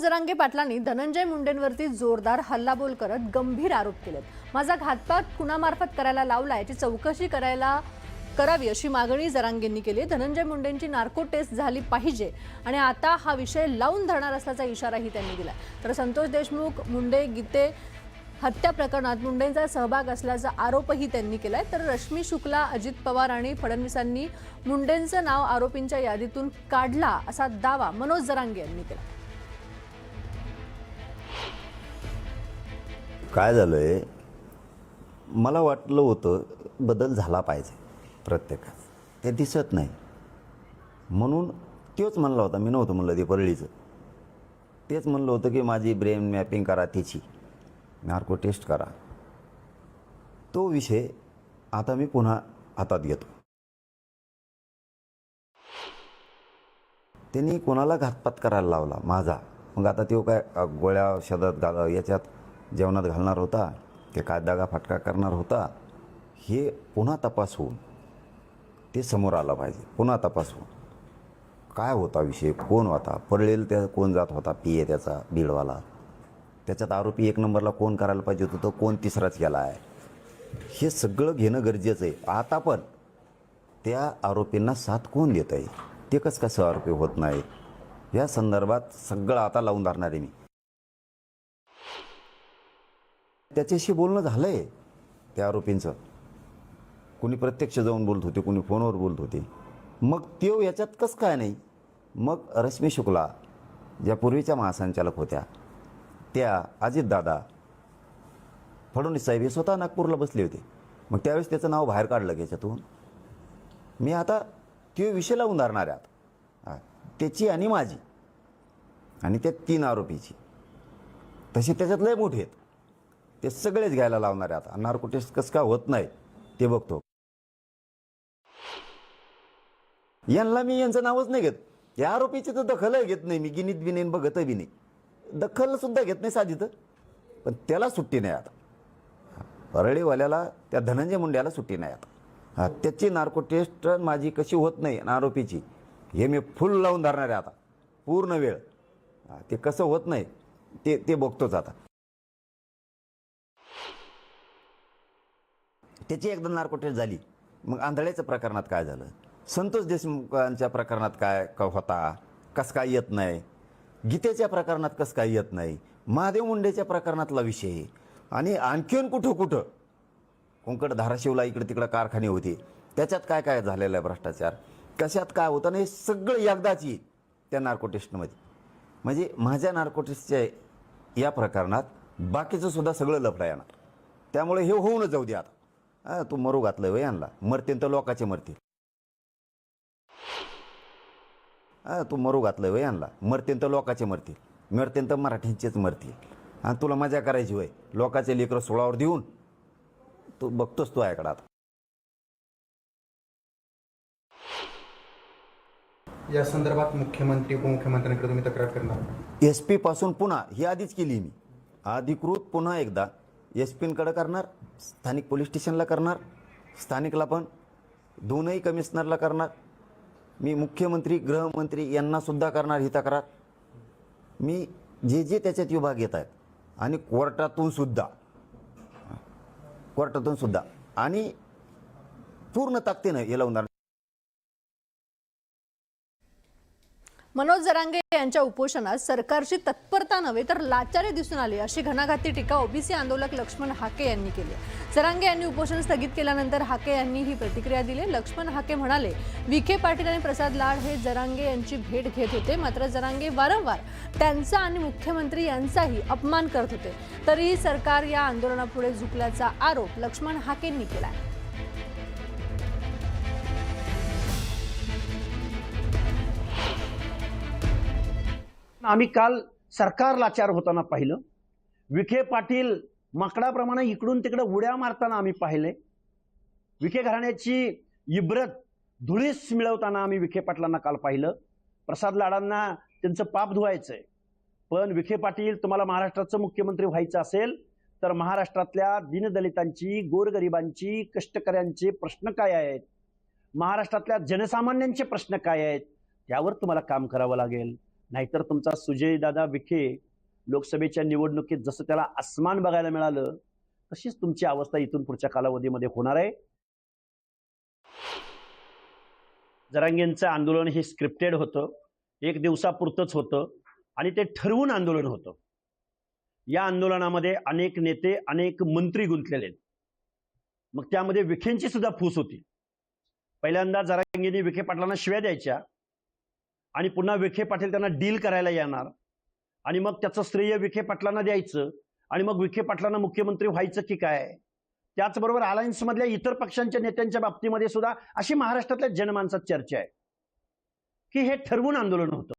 जरांगे पाटलांनी धनंजय मुंडेंवरती जोरदार हल्लाबोल करत गंभीर आरोप केलेत। माझा घातपात कुणामार्फत करायला लावला याची चौकशी करावी अशी मागणी जरांगेंनी केली। धनंजय मुंडेंची नार्को टेस्ट झाली पाहिजे आणि आता हा विषय लावून धरणार असल्याचा इशाराही त्यांनी दिला। तर संतोष देशमुख मुंडे गीते हत्या प्रकरणात मुंडेंचा सहभाग असल्याचा आरोपही त्यांनी केलाय। तर रश्मी शुक्ला, अजित पवार आणि फडणवीसांनी मुंडेंचं नाव आरोपींच्या यादीतून काढला असा दावा मनोज जरांगे यांनी केला। काय झालंय, मला वाटलं होतं बदल झाला पाहिजे प्रत्येकात, ते दिसत नाही म्हणून तोच म्हणला होता। मी नव्हतं म्हणलं ते परळीचं, तेच म्हणलं होतं की माझी ब्रेन मॅपिंग करा, त्याची नार्को टेस्ट करा। तो विषय आता मी पुन्हा हातात घेतो। त्यांनी कोणाला घातपात करायला लावला माझा, मग आता तो काय गोळ्या औषधात याच्यात जेवणात घालणार होता, ते काय दागा फटका करणार होता, हे पुन्हा तपास होऊन ते समोर आलं पाहिजे। पुन्हा तपास होऊन काय होता विषय, कोण होता, पडलेला त्या कोण जात होता, पिये त्याचा बीडवाला, त्याच्यात आरोपी एक नंबरला कोण करायला पाहिजे होतं, कोण तिसराच केला आहे, हे सगळं घेणं गरजेचं आहे। आता पण त्या आरोपींना साथ कोण देत आहे, ते कसं आरोपी होत नाहीत, या संदर्भात सगळं आता लावून धरणार आहे मी। त्याच्याशी बोलणं झालं आहे त्या आरोपींचं, कोणी प्रत्यक्ष जाऊन बोलत होते, कोणी फोनवर बोलत होते, मग त्यो याच्यात कसं काय नाही। मग रश्मी शुक्ला ज्या पूर्वीच्या महासंचालक होत्या, त्या अजितदादा, फडणवीस साहेब हे स्वतः नागपूरला बसले होते, मग त्यावेळेस त्याचं नाव बाहेर काढलं याच्यातून। मी आता तो विषय लावून धरणार आहे आता, त्याची आणि माझी आणि त्या 3 आरोपीची, तसे त्याच्यात लय मोठे आहेत, ते सगळेच घ्यायला लावणार आहे आता। नार्को टेस्ट कसं काय होत नाही ते बघतो। यांना मी यांचं नावच नाही घेत, या आरोपीची तर दखलही घेत नाही मी, गिनीत बी नाही, बघतही बी नाही, दखल सुद्धा घेत नाही साधी तर, पण त्याला सुट्टी नाही आता। परळीवाल्याला, त्या धनंजय मुंड्याला सुट्टी नाही आता। त्याची नार्को टेस्ट माझी कशी होत नाही आरोपीची, हे मी फुल लावून धरणार आहे आता, पूर्ण वेळ। ते कसं होत नाही ते बघतोच आता। त्याची एकदा नार्को टेस्ट झाली, मग आंधळ्याच्या प्रकरणात काय झालं, संतोष देशमुखांच्या प्रकरणात काय होता, कसं काय येत नाही, गीतेच्या प्रकरणात कसं काय येत नाही, महादेव मुंडेच्या प्रकरणातला विषय, आणि आणखीन कुठं कोंकण धाराशिवला इकडे तिकडे कारखाने होते, त्याच्यात काय काय झालेलं आहे भ्रष्टाचार, कशात काय होतं, नाही सगळं एकदाच येईल त्या नार्को टेस्टमध्ये। म्हणजे माझ्या नार्को टेस्टच्या या प्रकरणात बाकीचं सुद्धा सगळं लफडा येणार, त्यामुळे हे होऊनच जाऊ दे आता। तू मरू घातलं वय यांना, मरतील तर लोकाचे मरतील, तू मरू घातलं वय यांना, मरतील तर लोकाचे मरतील, मरतील तर मराठ्यांचेच मरतील, आणि तुला मजा करायची वय, लोकाचे लेकरं सोळावर देऊन तू बघतोस तू ऐकडा आता। या संदर्भात मुख्यमंत्री उपमुख्यमंत्र्यांकडे तुम्ही तक्रार करणार? SP पासून पुन्हा ही आधीच केली मी, अधिकृत पुन्हा एकदा SP-कडे करणार, स्थानिक पोलीस स्टेशनला करणार, स्थानिकला पण, दोनही कमिशनरला करणार मी, मुख्यमंत्री गृहमंत्री यांना सुद्धा करणार ही तक्रार मी, जे त्याच्यात विभाग येत आहेत, आणि कोर्टातून सुद्धा आणि पूर्ण ताकदीनं हे लावून धरणार। मनोज जरांगे यांच्या उपोषणात सरकारची तत्परता नव्हे तर लाचारी दिसून आली अशी घणाघाती टीका ओबीसी आंदोलक लक्ष्मण हाके यांनी केली। जरांगे यांनी उपोषण स्थगित केल्यानंतर हाके यांनी ही प्रतिक्रिया दिली। लक्ष्मण हाके म्हणाले, विखे पाटील आणि प्रसाद लाड हे जरांगे यांची भेट घेत होते, मात्र जरांगे वारंवार त्यांचा आणि मुख्यमंत्री यांचाही अपमान करत होते, तरीही सरकार या आंदोलनापुढे झुकल्याचा आरोप लक्ष्मण हाकेंनी केला। आम्ही काल सरकार लाचार होताना पाहिलं, विखे पाटील माकडाप्रमाणे इकडून तिकडे उड्या मारताना आम्ही पाहिले, विखे घराण्याची इब्रत धुळीस मिळवताना आम्ही विखे पाटलांना काल पाहिलं। प्रसाद लाडांना त्यांचं पाप धुवायचंय, पण विखे पाटील तुम्हाला महाराष्ट्राचं मुख्यमंत्री व्हायचं असेल तर महाराष्ट्रातल्या दीनदलितांची, गोरगरिबांची, कष्टकऱ्यांचे प्रश्न काय आहेत, महाराष्ट्रातल्या जनसामान्यांचे प्रश्न काय आहेत, त्यावर तुम्हाला काम करावं लागेल। नाहीतर तुमचा सुजयदादा विखे लोकसभेच्या निवडणुकीत जसं त्याला आसमान बघायला मिळालं तशीच तुमची अवस्था इथून पुढच्या कालावधीमध्ये होणार आहे. जरांगेंचं आंदोलन हे स्क्रिप्टेड होतं, एक दिवसापुरतंच होतं आणि ते ठरवून आंदोलन होतं. या आंदोलनामध्ये अनेक नेते अनेक मंत्री गुंतलेले आहेत. मग त्यामध्ये विखेंची सुद्धा फूस होती. पहिल्यांदा जरांगेंनी विखे पाटलांना शिव्या द्यायच्या आणि पुन्हा विखे पाटील त्यांना डील करायला येणार आणि मग त्याचं श्रेय विखे पाटलांना द्यायचं आणि मग विखे पाटलांना मुख्यमंत्री व्हायचं की काय. त्याचबरोबर अलायन्स मधल्या इतर पक्षांच्या नेत्यांच्या बाबतीमध्ये सुद्धा अशी महाराष्ट्रातल्या जनमानसात चर्चा आहे की हे ठरवून आंदोलन होतं.